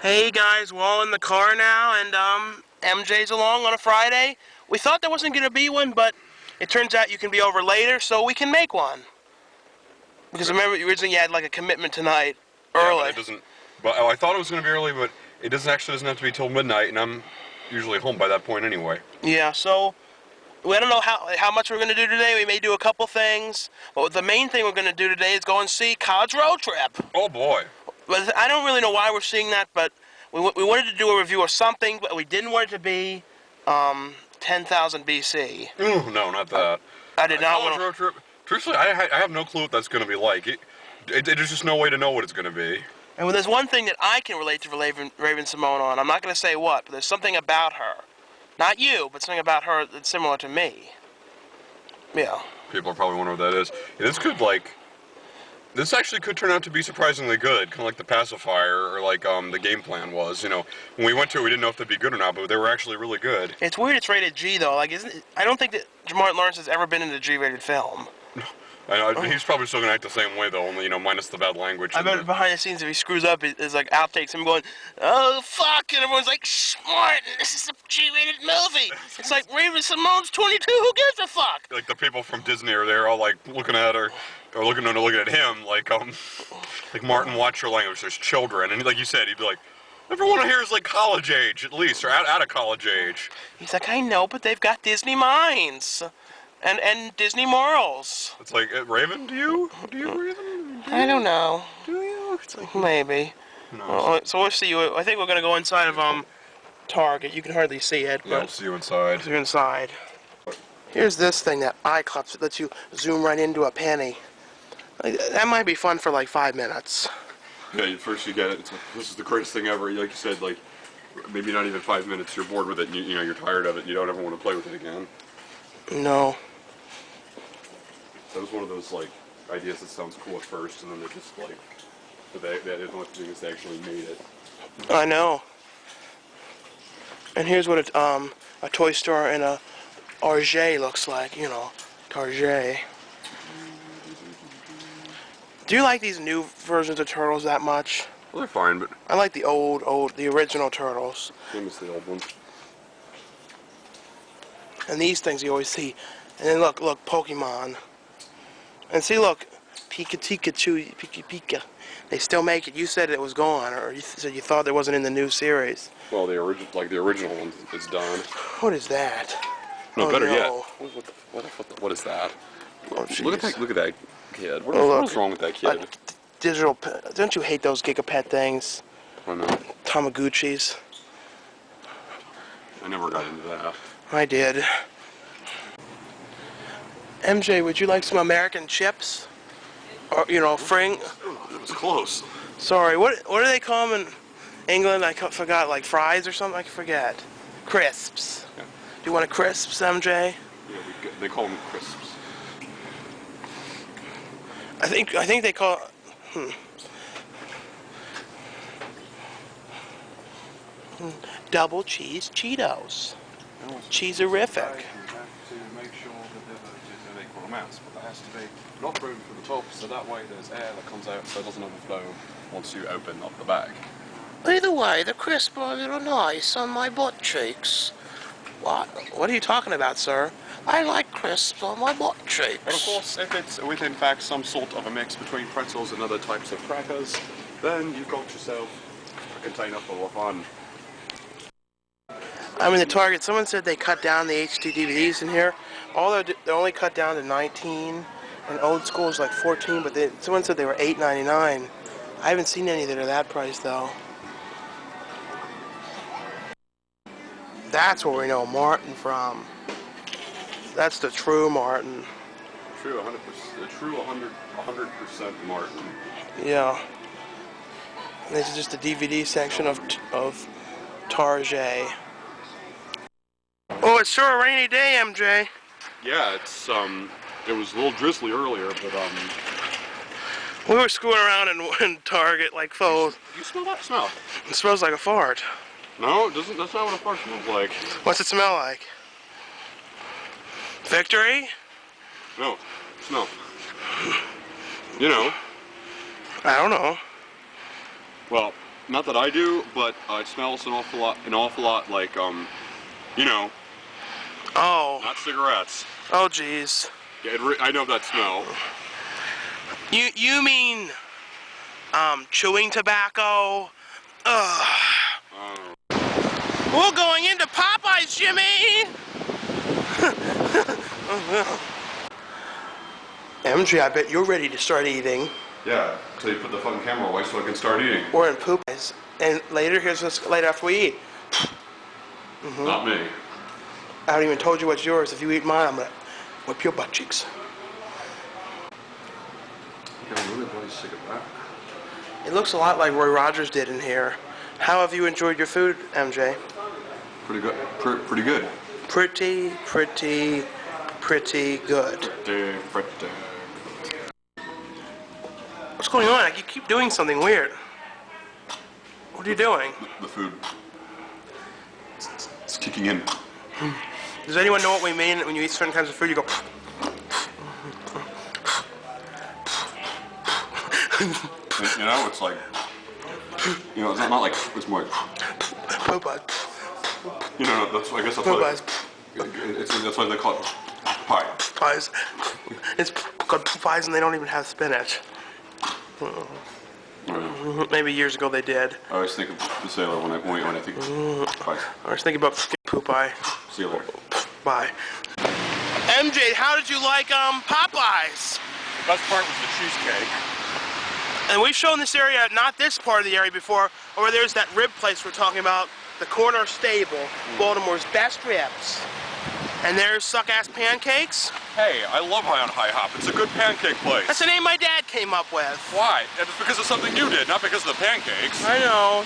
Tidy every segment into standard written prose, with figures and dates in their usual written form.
Hey guys, we're all in the car now, and MJ's along on a Friday. We thought there wasn't going to be one, but it turns out you can be over later, so we can make one. Because remember, originally you had like a commitment tonight, Yeah, but early. it doesn't. But I thought it was going to be early, but it doesn't have to be till midnight, and I'm usually home by that point anyway. Yeah, so we don't know how much we're going to do today. We may do a couple things, but the main thing we're going to do today is go and see College Road Trip. Oh boy. But I don't really know why we're seeing that, but we wanted to do a review of something, but we didn't want it to be 10,000 BC. Ooh, no, not that. I did not College want to. road trip. Truthfully, I have no clue what that's going to be like. There's just no way to know what it's going to be. And there's one thing that I can relate to Raven Simone on. I'm not going to say what, but there's something about her. Not you, but something about her that's similar to me. Yeah. People are probably wondering what that is. Yeah, this actually could turn out to be surprisingly good, kind of like the pacifier or like the game plan was. You know, when we went to it, we didn't know if they'd be good or not, but they were actually really good. It's weird it's rated G, though. Like, isn't it, I don't think that Martin Lawrence has ever been in a G-rated film. I know, he's probably still gonna act the same way though, only minus the bad language. I bet behind the scenes if he screws up, it's like outtakes him going, "Oh fuck," and everyone's like, "Shh, Martin, this is a G-rated movie." It's like Raven Simone's 22. Who gives a fuck? Like the people from Disney are there, all like looking at her, or looking at him, like Martin, watch your language. There's children, and like you said, he'd be like, everyone here is like college age at least, or out of college age. He's like, I know, but they've got Disney minds. And Disney morals. It's like, Raven, do you Raven? I don't know. Do you? It's like, maybe. no. Well, so we'll see you. I think we're gonna go inside of Target. You can hardly see it, Yeah, we'll but see you inside. you're inside. Here's this thing that eye clips. It lets you zoom right into a penny. Like, that might be fun for like 5 minutes. Yeah, first you get it. It's like, this is the greatest thing ever. Like you said, like maybe not even 5 minutes. You're bored with it. And you're tired of it. And you don't ever want to play with it again. No. That was one of those like ideas that sounds cool at first, and then they're just like, but they didn't know what to do is they actually made it. I know. And here's what a toy store in a Target looks like. You know, Target. Do you like these new versions of Turtles that much? Well, they're fine, but I like the the original Turtles. I miss the old ones. And these things you always see. And then look, Pokemon. And see, look, Pikachu, Pika. They still make it. You said it was gone, or you said you thought it wasn't in the new series. Well, the original one is done. What is that? No, oh, better no. yet. What is that? Oh, Look at that kid. What's wrong with that kid? Digital. Don't you hate those Gigapet things? I know. Tamagotchis. I never got into that. I did. MJ, would you like some American chips? Or, Fring? It was close. Sorry, what do they call them in England? I forgot, like fries or something? I forget. Crisps. Yeah. Do you want a crisps, MJ? Yeah, they call them crisps. I think they call. Double cheese Cheetos. Cheese-erific. To make sure that the is an equal amounts, but there has to be enough room for the top, so that way there's air that comes out, so it doesn't overflow once you open up the bag. Either way, the crisps are a little nice on my butt cheeks. What? What are you talking about, sir? I like crisps on my butt cheeks. But of course, if it's with in fact some sort of a mix between pretzels and other types of crackers, then you've got yourself a container full of fun. I'm in the Target. Someone said they cut down the HD DVDs in here. They only cut down to 19, and old school is like 14. But someone said they were $8.99. I haven't seen any that are that price though. That's where we know Martin from. That's the true Martin. True, 100%. True, 100% Martin. Yeah. And this is just the DVD section of Target. Oh, it's sure a rainy day, MJ. Yeah, it was a little drizzly earlier, but We were screwing around in Target like fools. You smell that smell? It smells like a fart. No, it doesn't. That's not what a fart smells like. What's it smell like? Victory? No, smell. You know. I don't know. Well, not that I do, but it smells an awful lot like you know, Oh. not cigarettes. Oh, jeez. Yeah, I know that smell. You mean chewing tobacco? Ugh. We're going into Popeyes, Jimmy! MJ, I bet you're ready to start eating. Yeah, so you put the fucking camera away so I can start eating. We're in Popeyes. And later, here's what's later after we eat. Not me. I haven't even told you what's yours. If you eat mine, I'm gonna whip your butt cheeks. Yeah, I'm really bloody sick of that. It looks a lot like Roy Rogers did in here. How have you enjoyed your food, MJ? Pretty good. Pretty good. Pretty good. Pretty. What's going on? You keep doing something weird. What are you doing? The food. It's kicking in. Does anyone know what we mean when you eat certain kinds of food? You go. You know, it's like, you know, it's not like, it's more like, Popeyes. you know, that's, I guess that's Popeyes. That's why they call it pie. Popeyes. It's called Popeyes and they don't even have spinach. Maybe years ago they did. I always think of the sailor when I think of pie. I was thinking about Popeye. See you later. Bye. MJ, how did you like Popeyes? The best part was the cheesecake. And we've shown this area, not this part of the area before, over there's that rib place we're talking about, the Corner Stable, Baltimore's best ribs. And there's Suck-Ass Pancakes. Hey, I love High on High Hop. It's a good pancake place. That's the name my dad came up with. Why? And it's because of something you did, not because of the pancakes. I know.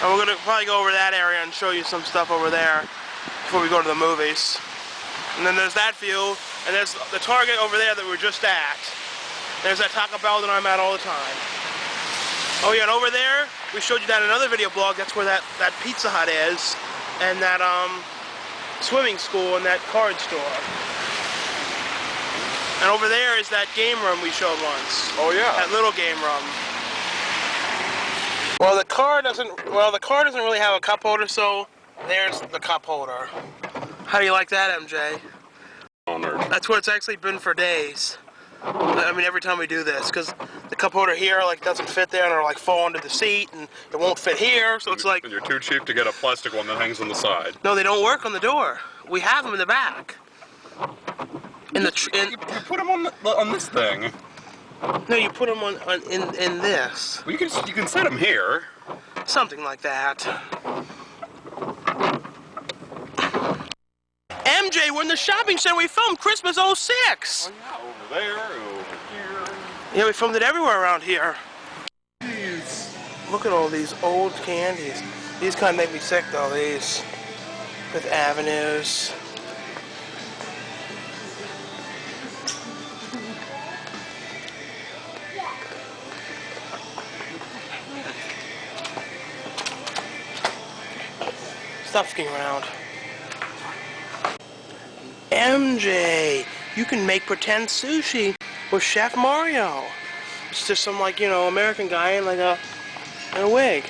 And we're gonna probably go over that area and show you some stuff over there before we go to the movies. And then there's that view, and there's the Target over there that we're just at. There's that Taco Bell that I'm at all the time. Oh yeah, and over there, we showed you that in another video blog, that's where that Pizza Hut is, and that swimming school and that card store. And over there is that game room we showed once. Oh yeah. That little game room. Well, the car doesn't really have a cup holder, so there's the cup holder. How do you like that, MJ? Honored. That's what it's actually been for days. I mean, every time we do this, because the cup holder here like doesn't fit there, and it'll like fall into the seat, and it won't fit here. So it's like. And you're too cheap to get a plastic one that hangs on the side. No, they don't work on the door. We have them in the back. You put them on this thing. No, you put them in this. Well, you can set them here. Something like that. MJ, we're in the shopping center. We filmed Christmas '06. Oh yeah, over there, over here. Yeah, we filmed it everywhere around here. Jeez. Look at all these old candies. These kind of make me sick though, these. With Avenues. Stop fucking around. MJ, you can make pretend sushi with Chef Mario. It's just some like, you know, American guy in like in a wig.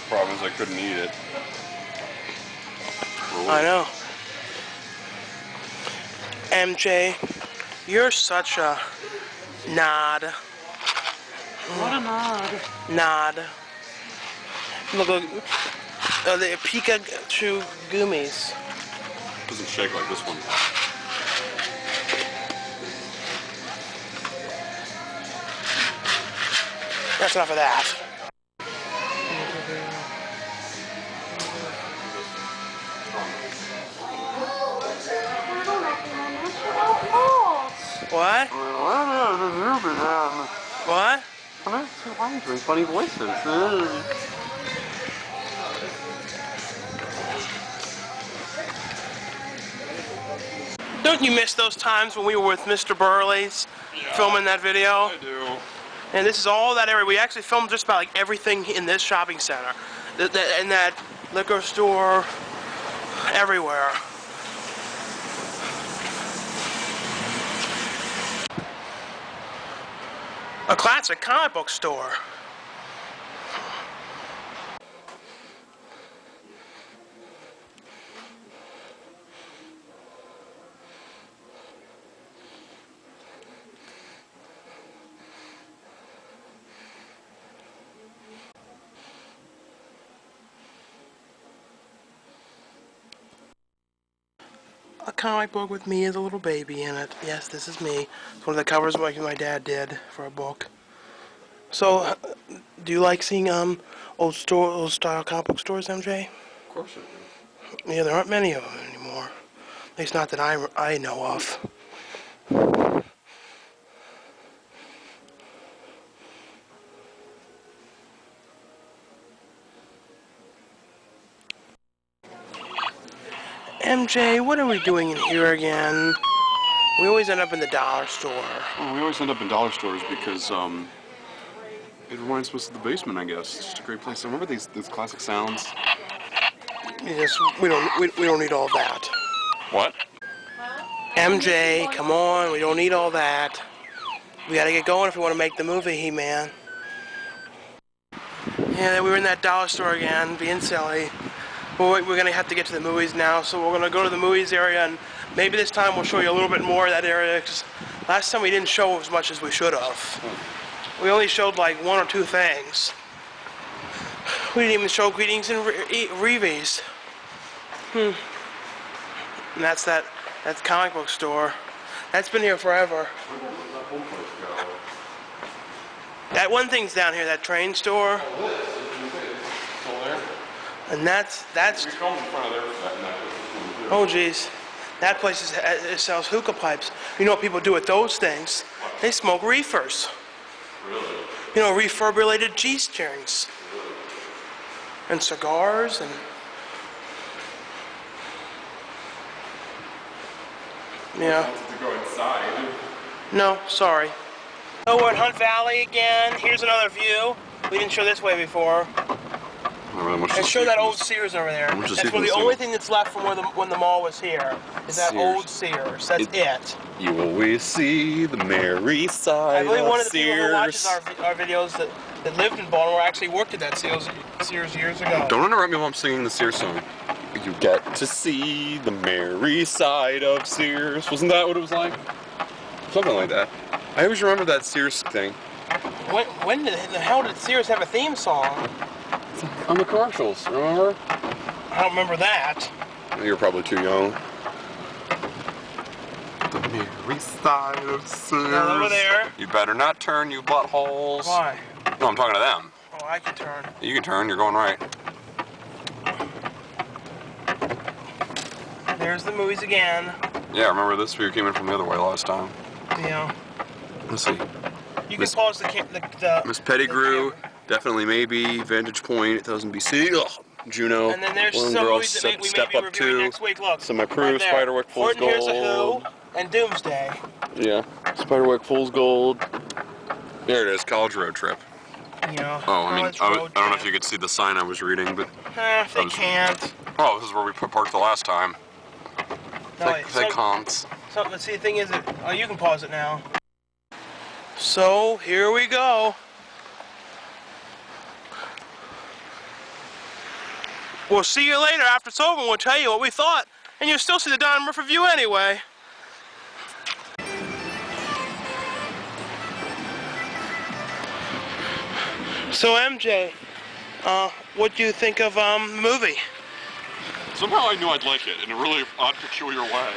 Problem is I couldn't eat it. I know. MJ, you're such a nod. What a nod. Nod. Look, the Pikachu gummies. Doesn't shake like this one. That's enough of that. What? What? Why are you doing funny voices? Don't you miss those times when we were with Mr. Burley's filming that video? I do. And this is all that area. We actually filmed just about like everything in this shopping center. In that liquor store, everywhere. A classic comic book store. a comic book with me as a little baby in it. Yes, this is me. It's one of the covers my dad did for a book. So, do you like seeing old style comic book stores, MJ? Of course it is. Yeah, there aren't many of them anymore. At least not that I know of. MJ, what are we doing in here again? We always end up in the dollar store. Well, we always end up in dollar stores because it reminds us of the basement, I guess. It's just a great place. Remember these classic sounds? Yes, we don't need all that. What? MJ, come on, we don't need all that. We gotta get going if we want to make the movie, He-Man. Yeah, we were in that dollar store again, being silly. We're gonna have to get to the movies now, so we're gonna go to the movies area, and maybe this time we'll show you a little bit more of that area, because last time we didn't show as much as we should have. We only showed like 1 or 2 things. We didn't even show Greetings and Reeves. And that's that comic book store. That's been here forever. That one thing's down here, that train store. And that's. Oh geez, that place it sells hookah pipes. You know what people do with those things? They smoke reefers. Really? You know, refurbulated G-strings. And cigars and. Yeah. To go inside. No, sorry. So we're at Hunt Valley again. Here's another view. We didn't show this way before. And show that old Sears over there. That's the only thing that's left from when the mall was here. Is that old Sears. That's it. You always see the merry side I believe one of the Sears. people who watches our videos that lived in Baltimore actually worked at that Sears years ago. Don't interrupt me while I'm singing the Sears song. You get to see the merry side of Sears. Wasn't that what it was like? Something like that. I always remember that Sears thing. When the hell did Sears have a theme song? On the commercials, remember? I don't remember that. You're probably too young. The merry side of Sears. Now over there. You better not turn, you buttholes. Why? No, I'm talking to them. Oh, I can turn. You can turn, you're going right. There's the movies again. Yeah, remember this view came in from the other way last time. Yeah. Let's see. You can pause the Miss Pettigrew, definitely maybe. Vantage Point, 1000 BC. Ugh. Juno. And then there's Golden some Girls, movies that we may Step be Up reviewing 2. next week. Look. Semi-Pro, there. Spiderwick, Fool's Horton Hears a Gold. Who and Doomsday. Yeah. Spiderwick, Fool's Gold. There it is, College Road Trip. Yeah. Oh, I mean, I don't know if you could see the sign I was reading, but... If they can't. Oh, this is where we parked the last time. No, They can't. So, let's see, the thing is, oh, you can pause it now. So, here we go. We'll see you later after it's over and we'll tell you what we thought. And you'll still see the Don and Murph review anyway. So MJ, what do you think of the movie? Somehow I knew I'd like it in a really odd, peculiar way.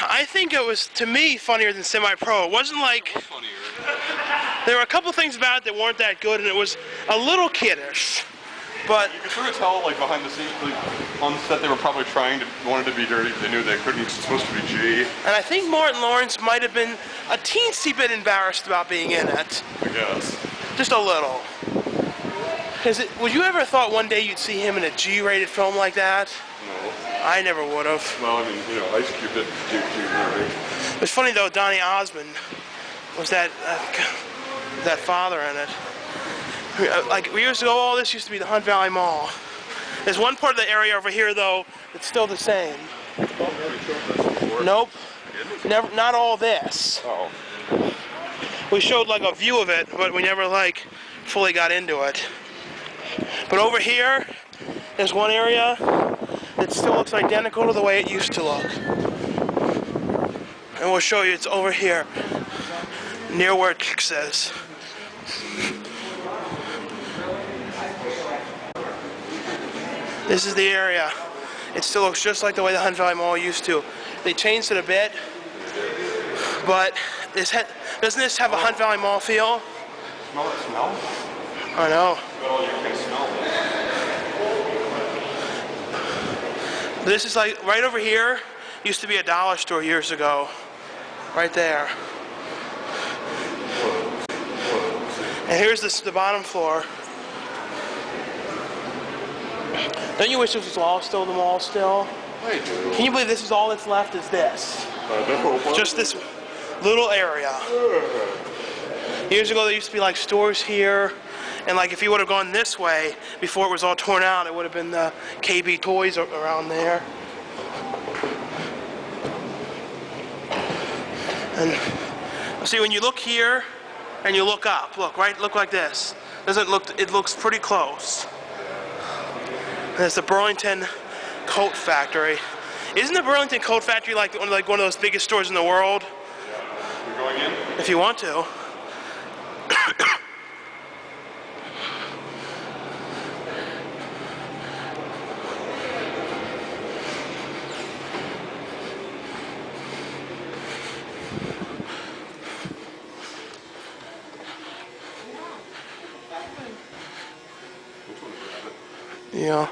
I think it was, to me, funnier than Semi-Pro. It wasn't like... It was funnier. There were a couple things about it that weren't that good, and it was a little kiddish. But You could sort of tell, like, behind the scenes, like, on set, they were probably wanted to be dirty, but they knew they couldn't. It's supposed to be G. and I think Martin Lawrence might have been a teensy bit embarrassed about being in it. I guess. Just a little. Would you ever thought one day you'd see him in a G-rated film like that? No. I never would have. Well, I mean, you know, Ice Cube did G. It's funny though, Donny Osmond was that father in it. Like years ago, all this used to be the Hunt Valley Mall. There's one part of the area over here though that's still the same. Nope. Never. Not all this. Oh. We showed like a view of it, but we never like fully got into it. But over here, there's one area that still looks identical to the way it used to look. And we'll show you, it's over here, near where Kix is. This is the area. It still looks just like the way the Hunt Valley Mall used to. They changed it a bit, but doesn't this have a Hunt Valley Mall feel? Smell that smell? I know. Well, you can smell it. This is like right over here. Used to be a dollar store years ago. Right there. And here's the bottom floor. Don't you wish this was all still the mall still? I do. Can you believe this is all that's left is this? I know. Just this little area. Years ago there used to be like stores here, and like if you would have gone this way before it was all torn out, it would have been the KB Toys around there. And see, when you look here and you look up, look like this. It looks pretty close. And it's the Burlington Coat Factory. Isn't the Burlington Coat Factory like one of those biggest stores in the world? You're going in? If you want to. Yeah.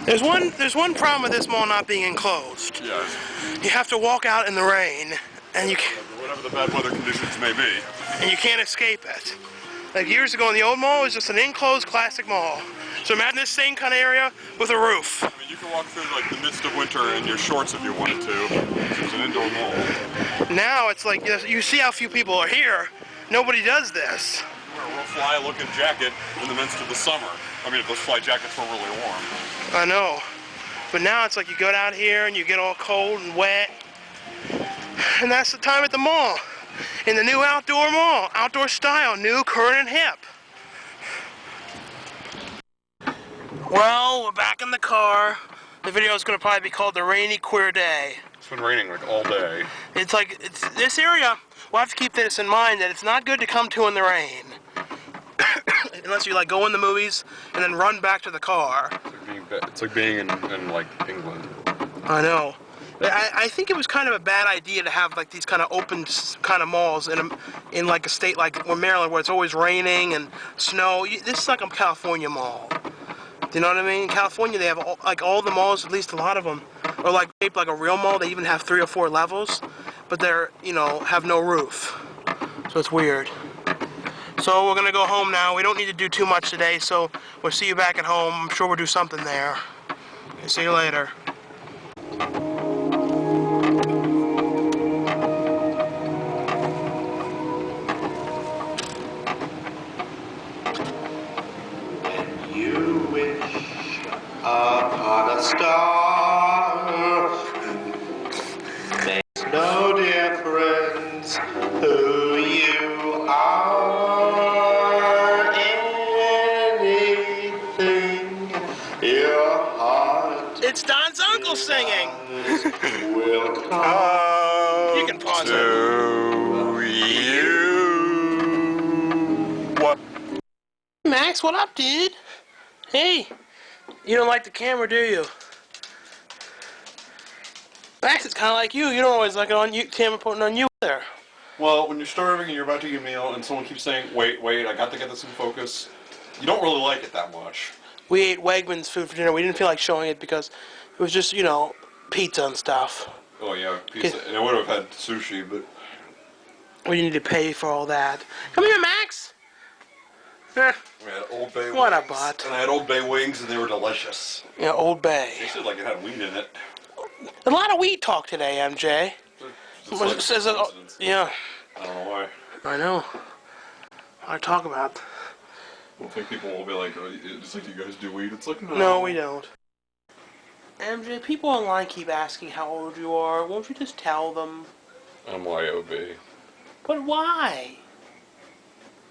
There's one problem with this mall not being enclosed. Yes. You have to walk out in the rain, and you Whatever the bad weather conditions may be. can't escape it. Like years ago in the old mall, it was just an enclosed classic mall. So imagine this same kind of area with a roof. I mean, you can walk through like the midst of winter in your shorts if you wanted to. It's an indoor mall. Now it's like you see how few people are here. Nobody does this. Wear a real fly-looking jacket in the midst of the summer. I mean, if those fly jackets were really warm. I know. But now it's like you go down here and you get all cold and wet. And that's the time at the mall. In the new outdoor mall. Outdoor style. New, current, and hip. Well, we're back in the car. The video is going to probably be called The Rainy Queer Day. It's been raining like all day. It's this area, we'll have to keep this in mind that it's not good to come to in the rain. Unless you like go in the movies and then run back to the car. It's like being in like England. I know. I think it was kind of a bad idea to have like these kind of open kind of malls in like a state like Maryland where it's always raining and snow. This is like a California mall. Do you know what I mean? In California they have all the malls, at least a lot of them, are like shaped like a real mall. They even have 3 or 4 levels, but they're, have no roof. So it's weird. So we're gonna go home now. We don't need to do too much today, so we'll see you back at home. I'm sure we'll do something there. Okay, see you later. You wish upon a star. Makes no difference who you are. Anything your heart It's Don's uncle singing. will come. You can pause it. To you. What? Max, what up, dude? Hey, you don't like the camera, do you? Max, it's kind of like you. You don't always like it on you. Camera putting on you there. Well, when you're starving and you're about to eat a meal and someone keeps saying, wait, I got to get this in focus, you don't really like it that much. We ate Wegmans food for dinner. We didn't feel like showing it because it was just, pizza and stuff. Oh yeah, pizza. And I would have had sushi, but We need to pay for all that. Come here, Max. Eh, we had Old Bay What a wings. butt. And I had Old Bay wings and they were delicious. yeah, Old Bay. Tasted like it had wheat in it. A lot of weed talk today, MJ. Just like Says it- coincidence. yeah, I don't know why. I know. I talk about. I think people will be like, oh, it's like you guys do weed. It's like, no. No, we don't. MJ, people online keep asking how old you are. Won't you just tell them? I'm YOB. But why?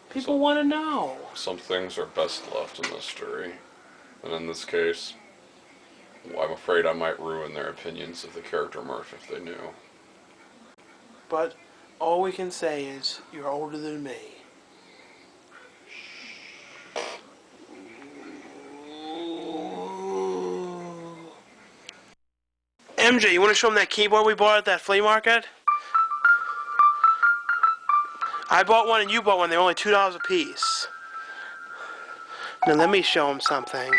People want to know. Some things are best left a mystery. And in this case, I'm afraid I might ruin their opinions of the character Murph if they knew. But all we can say is you're older than me. MJ, you want to show them that keyboard we bought at that flea market? I bought one and you bought one. They're only $2 a piece. Now let me show them something.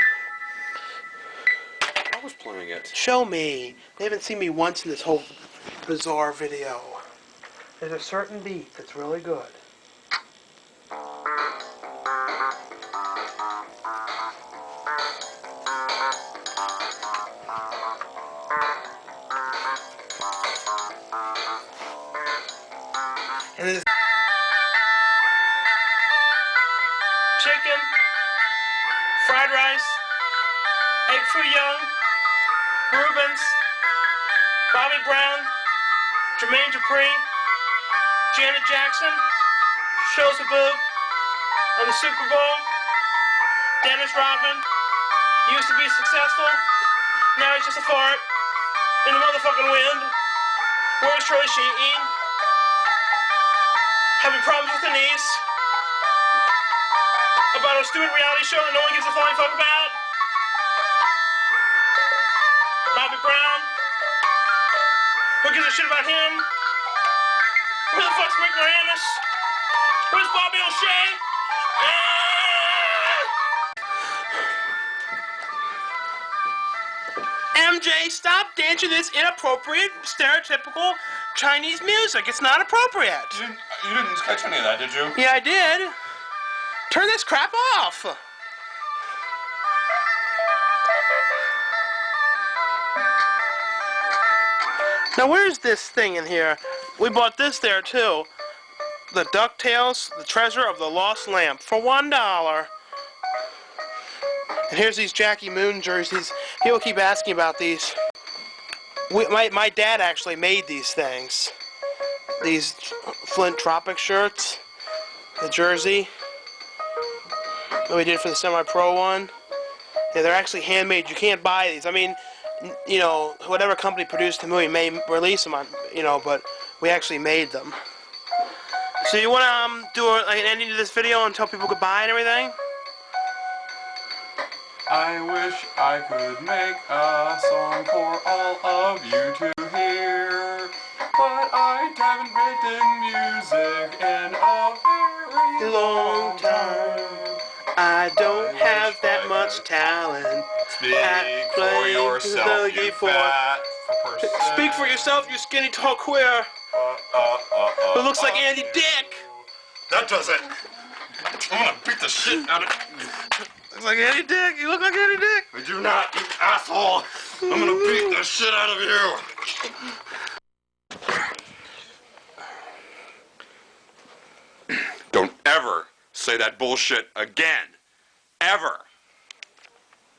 I was playing it. Show me. They haven't seen me once in this whole bizarre video. There's a certain beat that's really good. And there's chicken, fried rice, egg foo young, Rubens, Bobby Brown, Jermaine Dupri, Janet Jackson, Shows a Boob on the Super Bowl, Dennis Rodman, used to be successful, now he's just a fart in the motherfucking wind. Where's Troy Sheen? Having problems with her niece. About a stupid reality show that no one gives a flying fuck about. Bobby Brown. Who gives a shit about him? Where the fuck's Rick Moranis? Where's Bobby O'Shea? MJ, stop dancing this inappropriate, stereotypical Chinese music. It's not appropriate. You didn't catch any of that, did you? Yeah, I did. Turn this crap off. Now, where's this thing in here? We bought this there, too. The DuckTales, the Treasure of the Lost Lamp, for $1. And here's these Jackie Moon jerseys. People keep asking about these. My dad actually made these things. These Flint Tropic shirts. The jersey. That we did for the semi-pro one. Yeah, they're actually handmade. You can't buy these. I mean, you know, whatever company produced the movie may release them on, you know, but we actually made them. So you want to do like an ending to this video and tell people goodbye and everything? I wish I could make a song for all of you to hear, but I haven't written music in a very Long time. I don't have that much talent. Speak at for playing yourself, the you keyboard. fat person. Speak for yourself, you skinny tall queer. Who looks like Andy Dick. That does it. I'm gonna beat the shit out of you. Looks like Andy Dick. You look like Andy Dick. I do not, you asshole. I'm gonna beat the shit out of you. Don't ever say that bullshit again. Ever.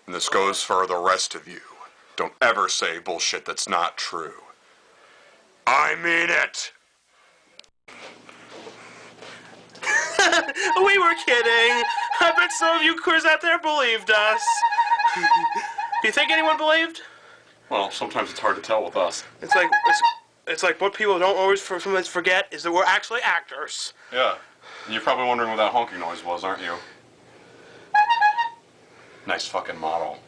And this goes for the rest of you. Don't ever say bullshit that's not true. I mean it. We were kidding. I bet some of you queers out there believed us. Do you think anyone believed? Well, sometimes it's hard to tell with us. It's like what people don't always sometimes forget is that we're actually actors. Yeah. And you're probably wondering what that honking noise was, aren't you? Nice fucking model.